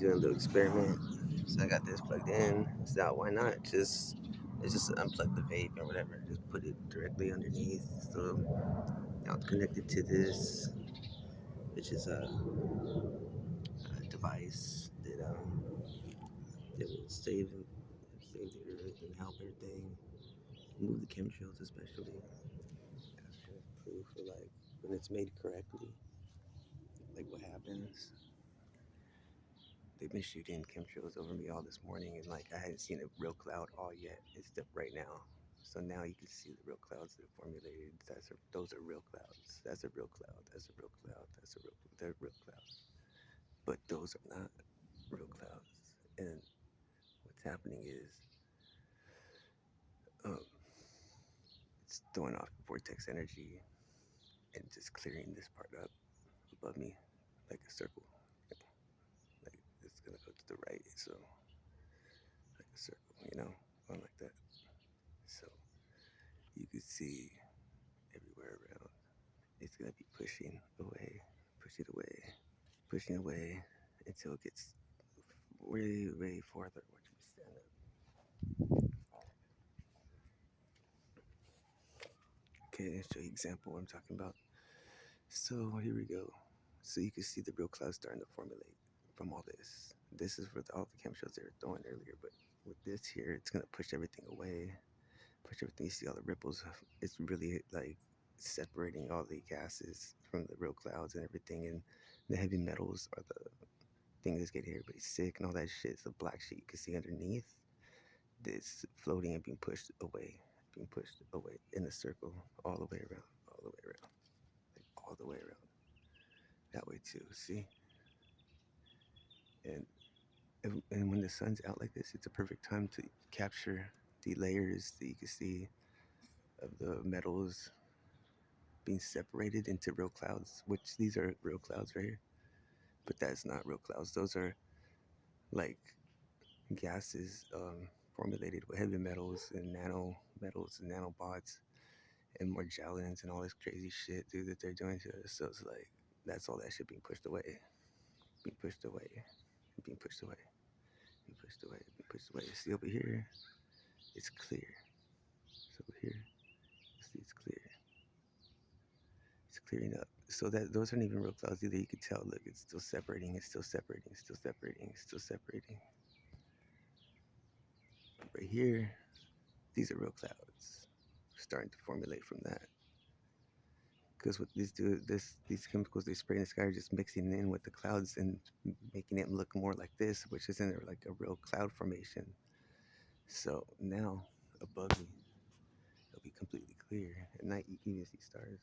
doing a little experiment. So I got this plugged in. So why not just unplug the vape or whatever. Just put it directly underneath. So now it's connected to this, which is a device that will save the earth and help everything. Move the chemtrails especially. That's proof of like when it's made correctly, like what happens. They've been shooting chemtrails over me all this morning, and like I hadn't seen a real cloud all yet. It's right now, so now you can see the real clouds that are formulated. Those are real clouds. That's a real cloud. That's a real cloud. They're real clouds. But those are not real clouds. And what's happening is, um, it's throwing off vortex energy and just clearing this part up above me, like a circle. Like it's gonna go to the right, so like a circle, going like that. So you can see everywhere around. It's gonna be pushing away, pushing away until it gets way, way farther. Watch me stand up. Okay, I'll show you an example what I'm talking about. So here we go. So you can see the real clouds starting to formulate from all this. This is for all the chemtrails they were throwing earlier, but with this here, it's gonna push everything away. Push everything. You see all the ripples. It's really like separating all the gases from the real clouds and everything, and the heavy metals are the thing that's getting everybody sick and all that shit. It's the black shit you can see underneath. This floating and being pushed away in a circle all the way around, all the way around, like all the way around. That way too. See, and and when the sun's out like this, it's a perfect time to capture the layers that you can see of the metals being separated into real clouds, which these are real clouds right here, but that's not real clouds. Those are like gases formulated with heavy metals and nanobots and Morgellons and all this crazy shit, dude, that they're doing to us. So it's like that's all that shit being pushed away, being pushed away, being pushed away, being pushed away, being pushed away. See over here, it's clear. So over here, see it's clear. It's clearing up. So that those aren't even real clouds either. You can tell. Look, it's still separating. It's still separating. It's still separating. It's still separating. Right here, these are real clouds starting to formulate from that. Because what these chemicals they spray in the sky are just mixing in with the clouds and making it look more like this, which isn't like a real cloud formation. So now above me, it'll be completely clear. At night, you can even see stars.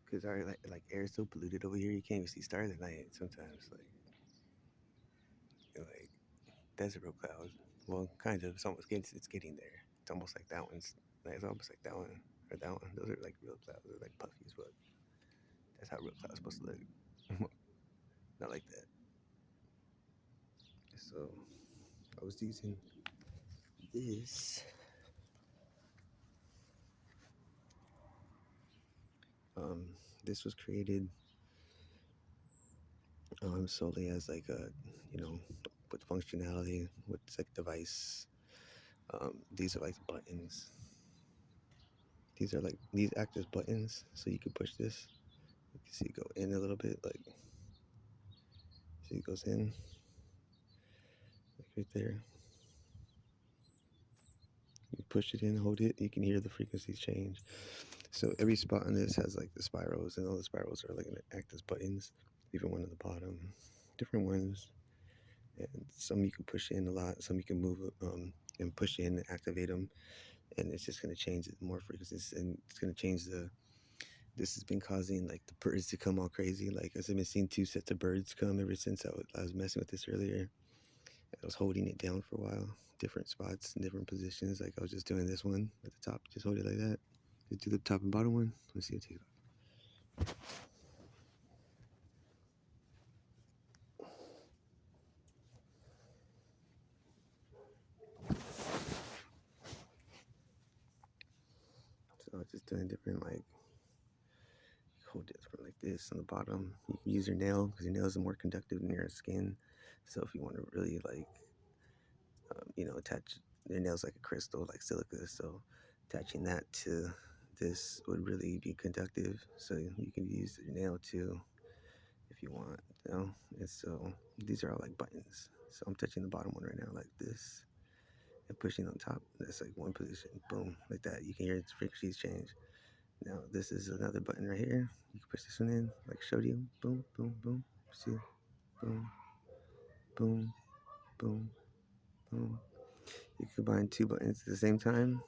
Because our like air is so polluted over here, you can't even see stars at night sometimes. Like that's a real cloud. Well, kind of. It's getting there. It's almost like that one's. Like, it's almost like that one or that one. Those are like real clouds. They're like puffy as fuck. That's how real clouds supposed to look. Not like that. So I was using this. Um, this was created solely as like a, you know, with functionality with like device. These are like buttons. These act as buttons, so you can push this. You can see it go in a little bit, like see it goes in, like right there. You push it in, hold it, you can hear the frequencies change. So every spot on this has like the spirals, and all the spirals are like gonna act as buttons. Even one at the bottom, different ones, and some you can push in a lot, some you can move and push in and activate them, and it's just gonna change more frequencies, and it's gonna change the. This has been causing like the birds to come all crazy. Like I've been seeing 2 sets of birds come ever since I was messing with this earlier. I was holding it down for a while, different spots and different positions. Like I was just doing this one at the top, just hold it like that. Just do the top and bottom one. Let's see what it takes. So I was just doing different like hold it from like this on the bottom. You can use your nail because your nails are more conductive than your skin. So if you want to really like, attach your nails like a crystal, like silica. So attaching that to this would really be conductive. So you can use your nail too if you want. And so these are all like buttons. So I'm touching the bottom one right now, like this, and pushing on top. That's like one position. Boom, like that. You can hear its frequencies change. Now this is another button right here. You can push this one in, like I showed you. Boom, boom, boom. See, boom, boom, boom, boom. You combine two buttons at the same time.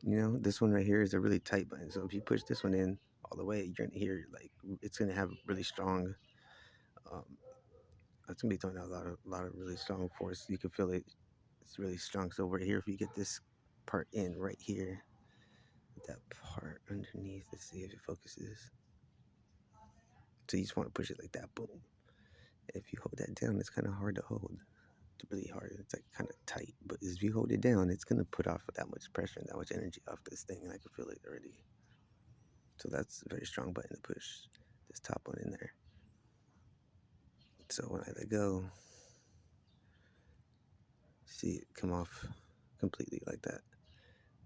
This one right here is a really tight button. So if you push this one in all the way, you're gonna hear like it's gonna have really strong. Um, it's gonna be throwing out a lot of really strong force. You can feel it. It's really strong. So right here, if you get this part in right here, that part underneath, let's see if it focuses. So you just want to push it like that, boom. If you hold that down, it's kind of hard to hold. It's really hard. It's like kind of tight. But if you hold it down, it's gonna put off that much pressure and that much energy off this thing. And I can feel it already. So that's a very strong button to push this top one in there. So when I let go, see it come off completely like that.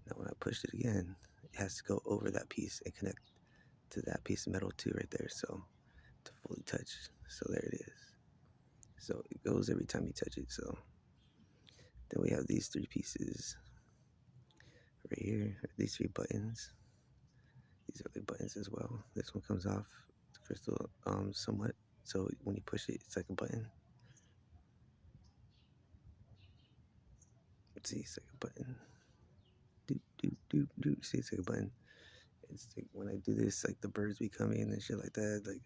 Now when I push it again, it has to go over that piece and connect to that piece of metal too right there. So to fully touch. So there it is. So it goes every time you touch it. So then we have these three pieces right here, these three buttons. These are the buttons as well. This one comes off the crystal somewhat. So when you push it, it's like a button. See, it's like a button. Do do do do. See, it's like a button. It's like when I do this, like the birds be coming and shit like that. Like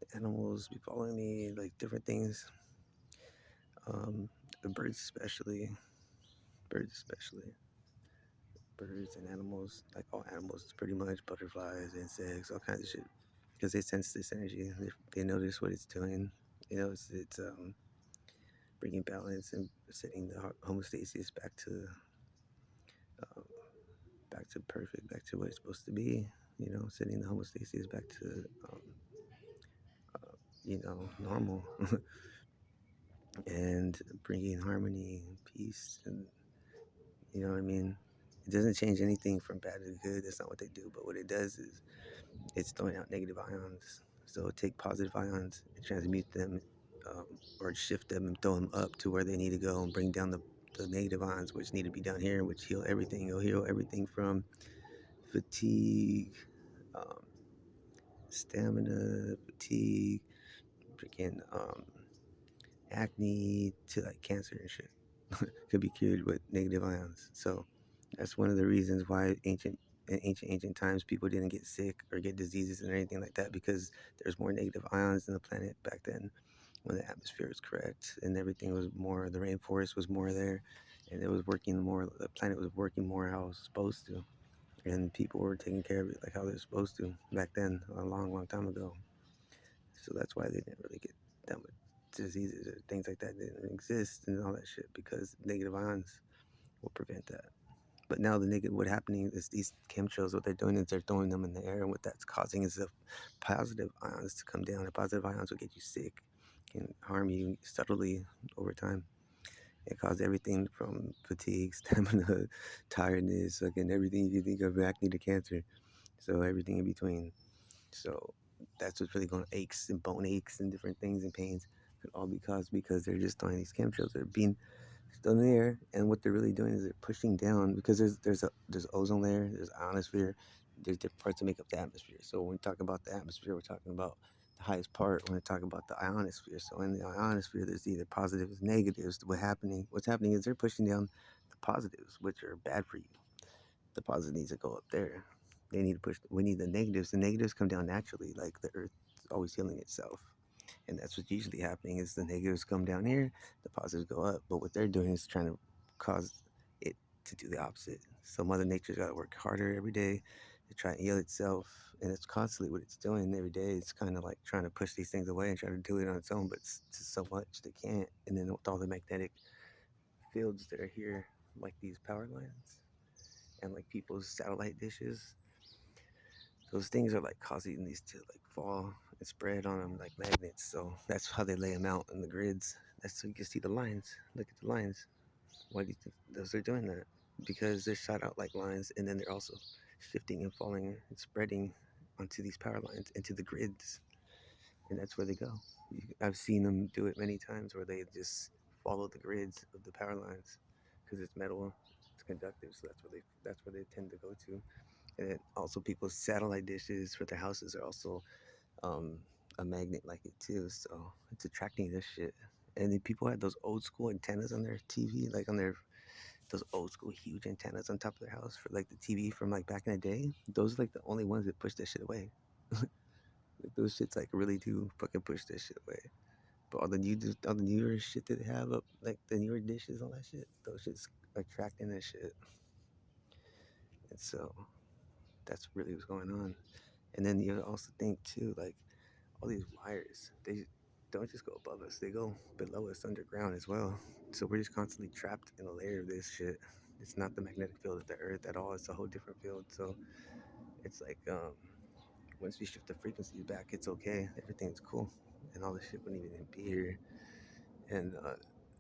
the animals be following me, like different things. The birds especially, birds especially, birds and animals, like all animals pretty much, butterflies, insects, all kinds of shit. Because they sense this energy, they notice what it's doing. It's bringing balance and setting the homeostasis um, back to perfect, back to what it's supposed to be. Setting the homeostasis back to normal, and bringing harmony and peace, and you know what I mean. It doesn't change anything from bad to good. That's not what they do. But what it does is it's throwing out negative ions. So take positive ions and transmute them, um, or shift them and throw them up to where they need to go, and bring down the negative ions, which need to be down here, which heal everything. It'll heal everything from fatigue, um, stamina, fatigue, freaking acne, to like cancer and shit. Could be cured with negative ions. So that's one of the reasons why in ancient times people didn't get sick or get diseases and anything like that, because there's more negative ions in the planet back then, when the atmosphere was correct and everything was more, the rainforest was more there, and it was working more, the planet was working more how it was supposed to, and people were taking care of it like how they're supposed to back then, a long, long time ago. So that's why they didn't really get that much diseases or things like that didn't exist and all that shit, because negative ions will prevent that. But now the negative, what happening is these chemtrails, what they're doing is they're throwing them in the air, and what that's causing is the positive ions to come down. The positive ions will get you sick and harm you subtly over time. It causes everything from fatigue, stamina, tiredness, and everything you can think of, acne to cancer. So everything in between. So that's what's really going, aches and bone aches and different things and pains could all be caused because they're just throwing these chemtrails. They're being still in the air, and what they're really doing is they're pushing down, because there's ozone layer, there's ionosphere, there's different parts that make up the atmosphere. So when we talk about the atmosphere, we're talking about the highest part when we talk about the ionosphere. So in the ionosphere, there's either positives, negatives. What's happening is they're pushing down the positives, which are bad for you. The positive needs to go up there. They need to push. We need the negatives. The negatives come down naturally, like the earth is always healing itself, and that's what's usually happening. Is the negatives come down here, the positives go up. But what they're doing is trying to cause it to do the opposite. So Mother Nature's got to work harder every day to try and heal itself, and it's constantly what it's doing every day. It's kind of like trying to push these things away and try to do it on its own, but it's just so much they can't. And then with all the magnetic fields that are here, like these power lines and like people's satellite dishes, those things are like causing these to like fall and spread on them like magnets. So that's how they lay them out in the grids. That's so you can see the lines. Look at the lines. Why do you think those are doing that? Because they're shot out like lines, and then they're also shifting and falling and spreading onto these power lines into the grids, and that's where they go. I've seen them do it many times where they just follow the grids of the power lines because it's metal, it's conductive, so that's where they tend to go to. And then also people's satellite dishes for their houses are also um, a magnet like it too, so it's attracting this shit. And then people had those old school antennas on their TV, like on their those old school huge antennas on top of their house for like the TV from like back in the day. Those are like the only ones that push that shit away. Like those shits like really do fucking push that shit away. But all the newer shit that they have up, like the newer dishes, all that shit, those shits attracting that shit. And so that's really what's going on. And then you also think too, like all these wires, they don't just go above us; they go below us underground as well. So we're just constantly trapped in a layer of this shit. It's not the magnetic field of the Earth at all. It's a whole different field. So it's like once we shift the frequencies back, it's okay. Everything's cool, and all this shit wouldn't even be here. And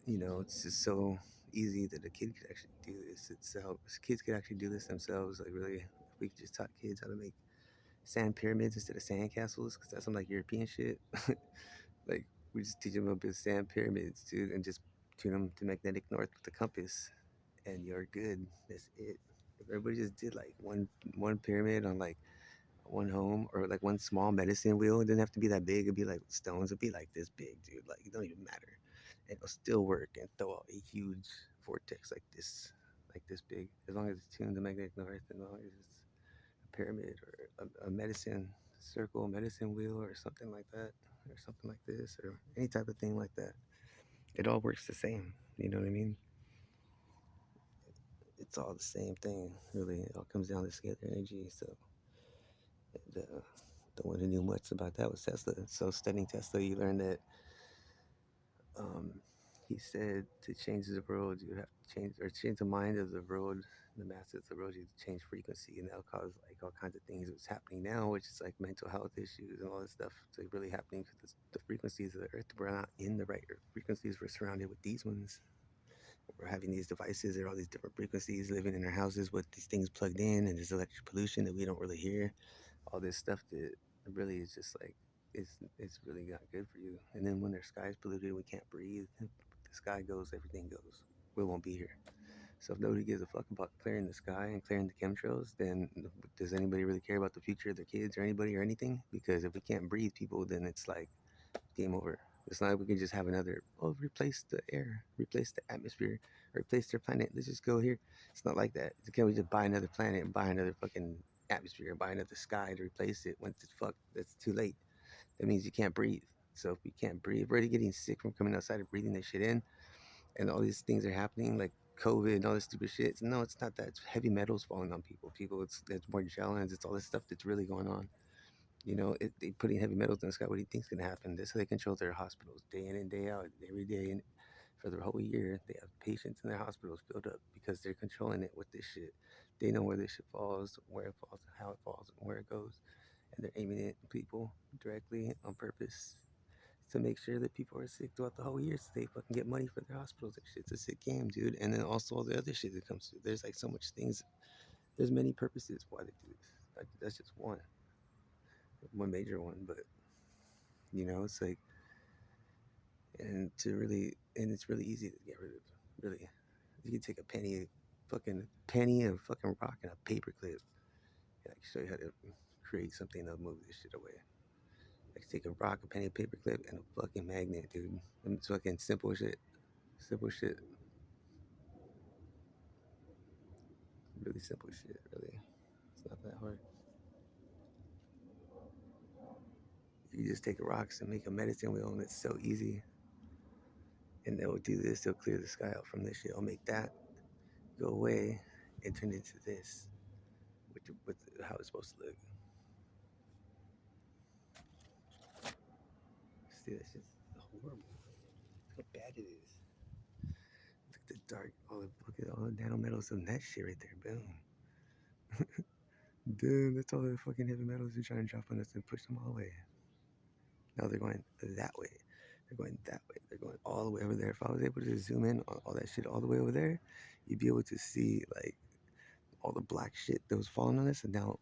it's just so easy that a kid could actually do this itself. Kids could actually do this themselves. Like really, if we could just taught kids how to make sand pyramids instead of sand castles, because that's some like European shit. Like we just teach them how to build sand pyramids, dude, and just tune them to magnetic north with the compass, and you're good. That's it. If everybody just did like one pyramid on like one home or like one small medicine wheel, it didn't have to be that big. It'd be like stones. It'd be like this big, dude. Like it don't even matter, and it'll still work and throw out a huge vortex like this big, as long as it's tuned to magnetic north, and as long as it's pyramid or a medicine circle, medicine wheel, or something like that, or something like this, or any type of thing like that. It all works the same. You know what I mean? It's all the same thing, really. It all comes down to scalar energy. So the one who knew much about that was Tesla. So studying Tesla, you learn that um, he said to change the world, you have to change the mind of the world, the masses of the world. You have to change frequency, and that'll cause like all kinds of things. What's happening now, which is like mental health issues and all this stuff. It's like really happening because the frequencies of the Earth, we're not in the right frequencies. We're surrounded with these ones. We're having these devices. There are all these different frequencies living in our houses with these things plugged in, and there's electric pollution that we don't really hear. All this stuff that really is just like it's really not good for you. And then when their sky is polluted, we can't breathe. The sky goes, everything goes. We won't be here. So if nobody gives a fuck about clearing the sky and clearing the chemtrails, then does anybody really care about the future of their kids or anybody or anything? Because if we can't breathe people, then it's like game over. It's not like we can just have another, replace the air, replace the atmosphere, replace their planet. Let's just go here. It's not like that. Can we just buy another planet and buy another fucking atmosphere and buy another sky to replace it? Once it's fucked, that's too late. That means you can't breathe. So if we can't breathe, we're already getting sick from coming outside and breathing this shit in, and all these things are happening, like COVID and all this stupid shit. No, it's not that. It's heavy metals falling on people. It's more gellins. It's all this stuff that's really going on. They putting heavy metals in the sky. What do you think's gonna happen? That's how they control their hospitals day in and day out, every day, and for the whole year they have patients in their hospitals filled up because they're controlling it with this shit. They know where this shit falls, where it falls, how it falls, and where it goes, and they're aiming it at people directly on purpose to make sure that people are sick throughout the whole year so they fucking get money for their hospitals and shit. It's a sick game, dude. And then also all the other shit that comes through. There's like so much things. There's many purposes why they do this. That's just one major one, but it's like, and it's really easy to get rid of. Really, you can take fucking penny, a fucking rock, and a paper clip. And I can show you how to create something that'll move this shit away. I can take a rock, a penny, a paper clip, and a fucking magnet, dude. And it's fucking simple shit. Simple shit. Really simple shit. Really, it's not that hard. You just take rocks and make a medicine wheel, and it's so easy. And they'll do this. They'll clear the sky out from this shit. They'll make that go away and turn into this, with how it's supposed to look. See, that's just horrible. Look how bad it is. Look at the dark, look at all the nanometals and that shit right there. Boom. Dude, that's all the fucking heavy metals are trying to drop on us and push them all away. Now they're going that way. They're going that way. They're going all the way over there. If I was able to zoom in on all that shit all the way over there, you'd be able to see like all the black shit that was falling on us, and now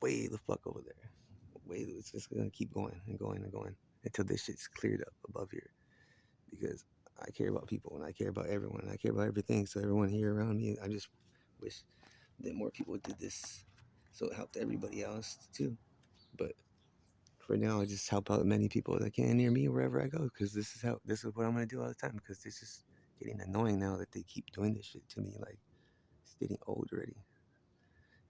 way the fuck over there. Way, it's just gonna keep going and going and going until this shit's cleared up above here. Because I care about people and I care about everyone. And I care about everything. So everyone here around me, I just wish that more people did this, so it helped everybody else too. But for now, I just help out many people that can near me wherever I go, because this is what I'm gonna do all the time. Because it's just getting annoying now that they keep doing this shit to me. Like it's getting old already.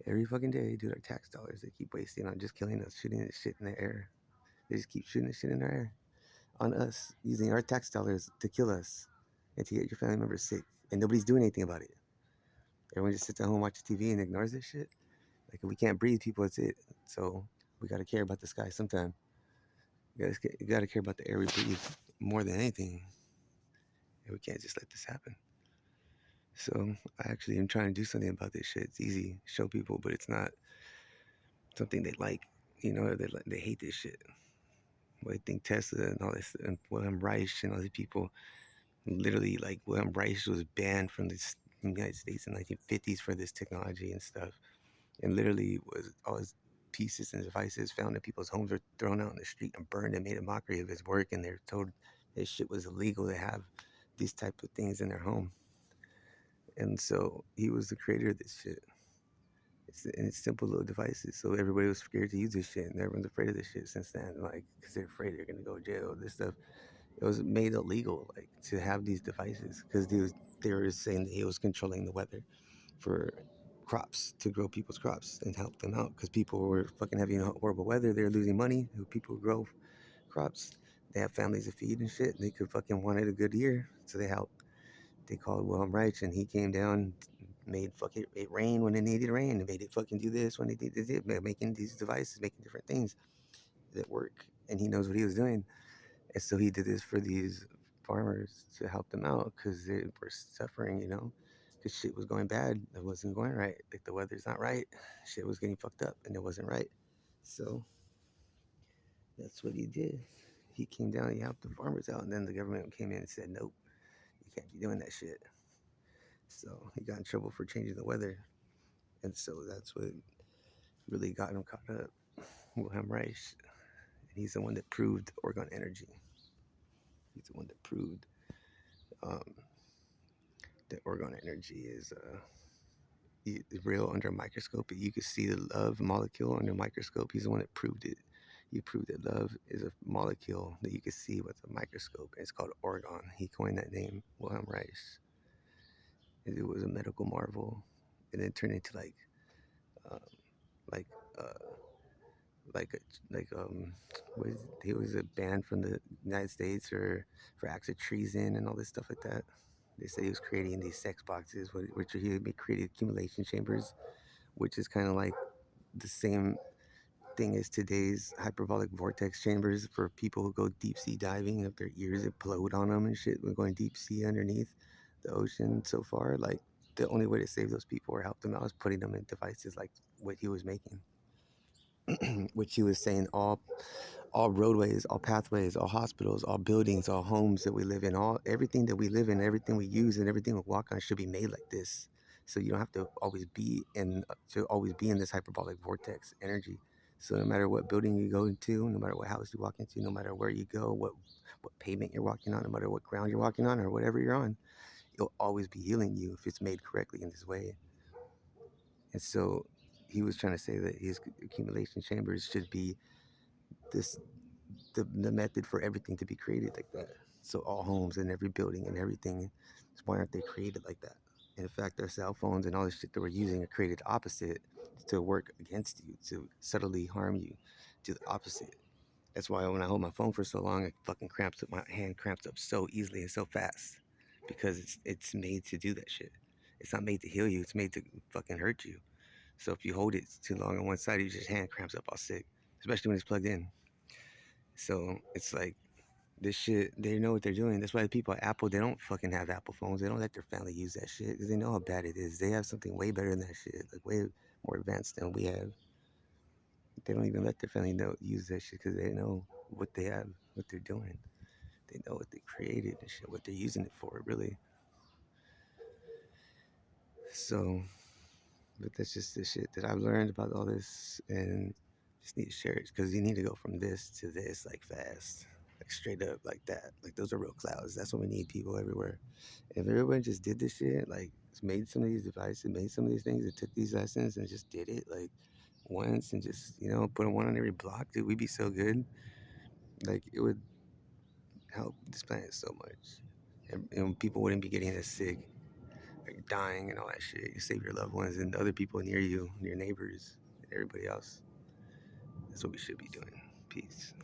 Every fucking day, dude, our tax dollars they keep wasting on just killing us, shooting this shit in the air. They just keep shooting this shit in the air on us, using our tax dollars to kill us and to get your family members sick, and nobody's doing anything about it. Everyone just sits at home, watches TV, and ignores this shit. Like if we can't breathe, people, it's it. So we gotta care about the sky sometime. You gotta care about the air we breathe more than anything. And we can't just let this happen. So I actually am trying to do something about this shit. It's easy, show people, but it's not something they like. You know, they hate this shit. Well, I think Tesla and all this, and Wilhelm Reich and all these people, literally, like Wilhelm Reich was banned from the United States in the 1950s for this technology and stuff, and literally was all his pieces and devices found in people's homes were thrown out in the street and burned and made a mockery of his work, and they're told this shit was illegal to have these type of things in their home. And so he was the creator of this shit. And it's simple little devices. So everybody was scared to use this shit, and everyone's afraid of this shit since then. Like, because they're afraid they're gonna go to jail. This stuff, it was made illegal, like to have these devices, because they were saying that he was controlling the weather for crops, to grow people's crops and help them out, because people were fucking having horrible weather. They're losing money. People who grow crops, they have families to feed and shit. And they could fucking wanted a good year, so they helped. They called Wilhelm Reich, and he came down, made fucking it rain when it needed rain, and made it fucking do this when it needed it, making these devices, making different things that work. And he knows what he was doing. And so he did this for these farmers to help them out, because they were suffering, you know, because shit was going bad. It wasn't going right. Like the weather's not right. Shit was getting fucked up, and it wasn't right. So that's what he did. He came down, he helped the farmers out, and then the government came in and said, nope, you can't be doing that shit. So he got in trouble for changing the weather. And so that's what really got him caught up. Wilhelm Reich. And he's the one that proved orgone energy. He's the one that proved um, that orgone energy is real under a microscope. You could see the love molecule under a microscope. He's the one that proved it. He proved that love is a molecule that you can see with a microscope. And it's called orgone. He coined that name, Wilhelm Reich. And it was a medical marvel. And then turned into um, like uh, like was he was banned from the United States for acts of treason and all this stuff like that. They say he was creating these sex boxes, which he created accumulation chambers, which is kind of like the same thing as today's hyperbolic vortex chambers for people who go deep sea diving. If their ears implode on them and shit, we're going deep sea underneath the ocean so far. Like the only way to save those people or help them out is putting them in devices like what he was making, which he was saying all roadways, all pathways, all hospitals, all buildings, all homes that we live in, all everything that we live in, everything we use, and everything we walk on should be made like this. So you don't have to always be in this hyperbolic vortex energy. So no matter what building you go into, no matter what house you walk into, no matter where you go, what pavement you're walking on, no matter what ground you're walking on or whatever you're on, it'll always be healing you if it's made correctly in this way. And so he was trying to say that his accumulation chambers should be this the method for everything to be created like that. So all homes and every building and everything, why aren't they created like that? In fact, our cell phones and all the shit that we're using are created opposite to work against you, to subtly harm you, to the opposite. That's why when I hold my phone for so long, it fucking cramps up. My hand cramps up so easily and so fast, because it's made to do that shit. It's not made to heal you. It's made to fucking hurt you. So if you hold it too long on one side, your just hand cramps up all sick, especially when it's plugged in. So it's like this shit, they know what they're doing. That's why the people at Apple, they don't fucking have Apple phones. They don't let their family use that shit because they know how bad it is. They have something way better than that shit, like way more advanced than we have. They don't even let their family know use that shit because they know what they have, what they're doing. They know what they created and shit, what they're using it for, really. So, but that's just the shit that I've learned about all this, and just need to share it because you need to go from this to this like fast, like straight up like that. Like those are real clouds. That's what we need, people everywhere. If everyone just did this shit, like made some of these devices, made some of these things, and took these lessons and just did it like once, and just put one on every block, dude, we'd be so good. Like it would help this planet so much, and people wouldn't be getting as sick, like dying and all that shit. You save your loved ones and other people near you, your neighbors, and everybody else. That's what we should be doing. Peace.